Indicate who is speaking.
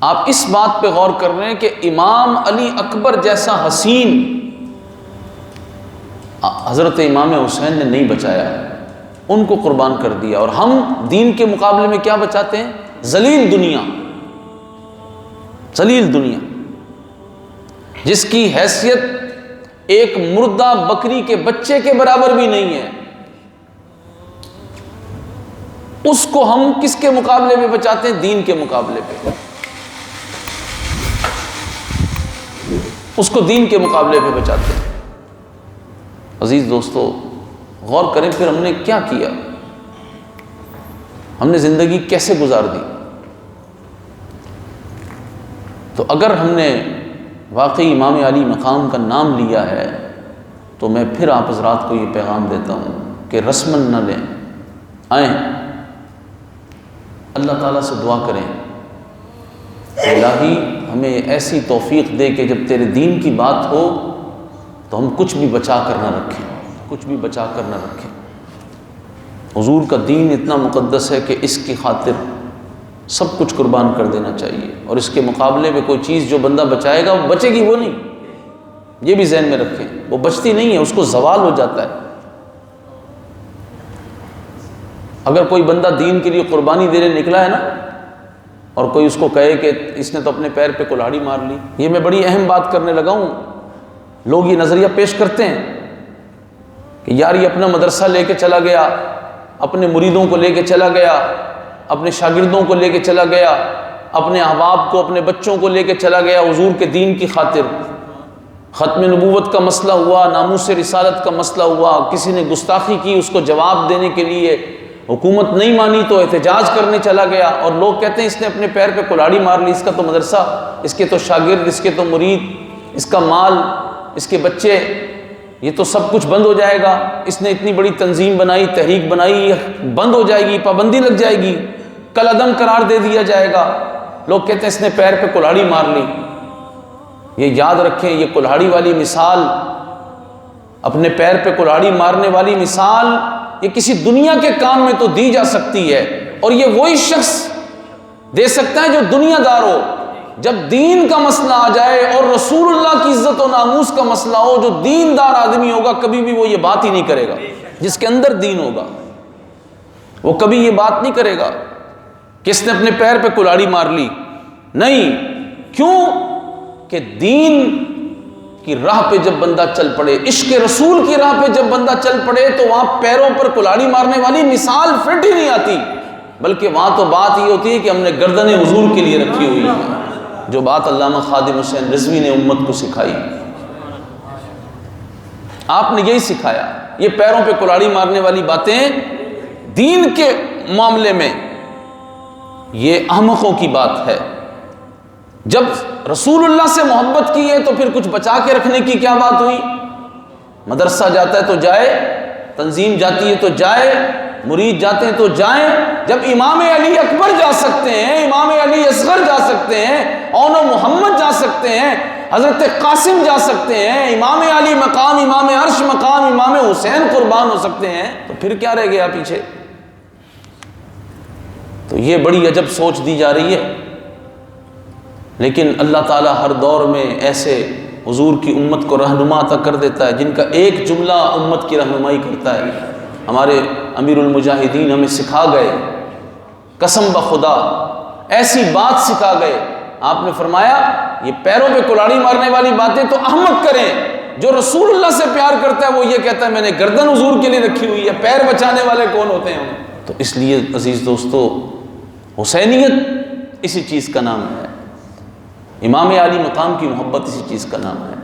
Speaker 1: آپ اس بات پہ غور کر رہے ہیں کہ امام علی اکبر جیسا حسین حضرت امام حسین نے نہیں بچایا، ان کو قربان کر دیا، اور ہم دین کے مقابلے میں کیا بچاتے ہیں؟ ذلیل دنیا، ذلیل دنیا جس کی حیثیت ایک مردہ بکری کے بچے کے برابر بھی نہیں ہے، اس کو ہم کس کے مقابلے میں بچاتے ہیں؟ دین کے مقابلے پہ، اس کو دین کے مقابلے پہ بچاتے ہیں۔ عزیز دوستو، غور کریں پھر ہم نے کیا کیا، ہم نے زندگی کیسے گزار دی۔ تو اگر ہم نے واقعی امام علی مقام کا نام لیا ہے تو میں پھر آپ حضرات کو یہ پیغام دیتا ہوں کہ رسماً نہ لیں، آئیں اللہ تعالیٰ سے دعا کریں کہ الہی ہمیں ایسی توفیق دے کہ جب تیرے دین کی بات ہو تو ہم کچھ بھی بچا کر نہ رکھیں، کچھ بھی بچا کر نہ رکھیں۔ حضور کا دین اتنا مقدس ہے کہ اس کی خاطر سب کچھ قربان کر دینا چاہیے، اور اس کے مقابلے میں کوئی چیز جو بندہ بچائے گا وہ بچے گی وہ نہیں، یہ بھی ذہن میں رکھیں، وہ بچتی نہیں ہے، اس کو زوال ہو جاتا ہے۔ اگر کوئی بندہ دین کے لیے قربانی دینے نکلا ہے نا، اور کوئی اس کو کہے کہ اس نے تو اپنے پیر پہ کلہاڑی مار لی، یہ میں بڑی اہم بات کرنے لگا ہوں۔ لوگ یہ نظریہ پیش کرتے ہیں کہ یار یہ اپنا مدرسہ لے کے چلا گیا، اپنے مریدوں کو لے کے چلا گیا، اپنے شاگردوں کو لے کے چلا گیا، اپنے احباب کو، اپنے بچوں کو لے کے چلا گیا حضور کے دین کی خاطر۔ ختم نبوت کا مسئلہ ہوا، ناموس رسالت کا مسئلہ ہوا، کسی نے گستاخی کی، اس کو جواب دینے کے لیے حکومت نہیں مانی تو احتجاج کرنے چلا گیا، اور لوگ کہتے ہیں اس نے اپنے پیر پہ کلہاڑی مار لی، اس کا تو مدرسہ، اس کے تو شاگرد، اس کے تو مرید، اس کا مال، اس کے بچے، یہ تو سب کچھ بند ہو جائے گا، اس نے اتنی بڑی تنظیم بنائی، تحریک بنائی، یہ بند ہو جائے گی، پابندی لگ جائے گی، کل عدم قرار دے دیا جائے گا۔ لوگ کہتے ہیں اس نے پیر پہ کلہاڑی مار لی۔ یہ یاد رکھیں، یہ کلہاڑی والی مثال، اپنے پیر پہ کلہاڑی مارنے والی مثال، یہ کسی دنیا کے کام میں تو دی جا سکتی ہے، اور یہ وہی شخص دے سکتا ہے جو دنیا دار ہو۔ جب دین کا مسئلہ آ جائے اور رسول اللہ کی عزت و ناموس کا مسئلہ ہو، جو دین دار آدمی ہوگا کبھی بھی وہ یہ بات ہی نہیں کرے گا، جس کے اندر دین ہوگا وہ کبھی یہ بات نہیں کرے گا کہ اس نے اپنے پیر پہ کلہاڑی مار لی۔ نہیں، کیوں کہ دین کی راہ پہ جب بندہ چل پڑے، عشق رسول کی راہ پہ جب بندہ چل پڑے، تو وہاں پیروں پر کلہاڑی مارنے والی مثال فٹ ہی نہیں آتی، بلکہ وہاں تو بات یہ ہوتی ہے کہ ہم نے گردن حضور کے لیے رکھی ہوئی ہے، جو بات علامہ خادم حسین رضوی نے امت کو سکھائی۔ آپ نے یہی سکھایا۔ یہ پیروں پہ کلہاڑی مارنے والی باتیں دین کے معاملے میں یہ احمقوں کی بات ہے۔ جب رسول اللہ سے محبت کی ہے تو پھر کچھ بچا کے رکھنے کی کیا بات ہوئی؟ مدرسہ جاتا ہے تو جائے، تنظیم جاتی ہے تو جائے، مرید جاتے ہیں تو جائیں۔ جب امام علی اکبر جا سکتے ہیں، امام علی اصغر جا سکتے ہیں، اون و محمد جا سکتے ہیں، حضرت قاسم جا سکتے ہیں، امام علی مقام، امام عرش مقام، امام حسین قربان ہو سکتے ہیں، تو پھر کیا رہ گیا پیچھے؟ تو یہ بڑی عجب سوچ دی جا رہی ہے۔ لیکن اللہ تعالیٰ ہر دور میں ایسے حضور کی امت کو رہنما عطا کر دیتا ہے جن کا ایک جملہ امت کی رہنمائی کرتا ہے۔ ہمارے امیر المجاہدین ہمیں سکھا گئے، قسم بخدا ایسی بات سکھا گئے۔ آپ نے فرمایا یہ پیروں پہ کلہاڑی مارنے والی باتیں تو احمق کریں، جو رسول اللہ سے پیار کرتا ہے وہ یہ کہتا ہے میں نے گردن حضور کے لیے رکھی ہوئی ہے، پیر بچانے والے کون ہوتے ہیں؟ تو اس لیے عزیز دوستو، حسینیت اسی چیز کا نام ہے، امام علی مقام کی محبت اسی چیز کا نام ہے۔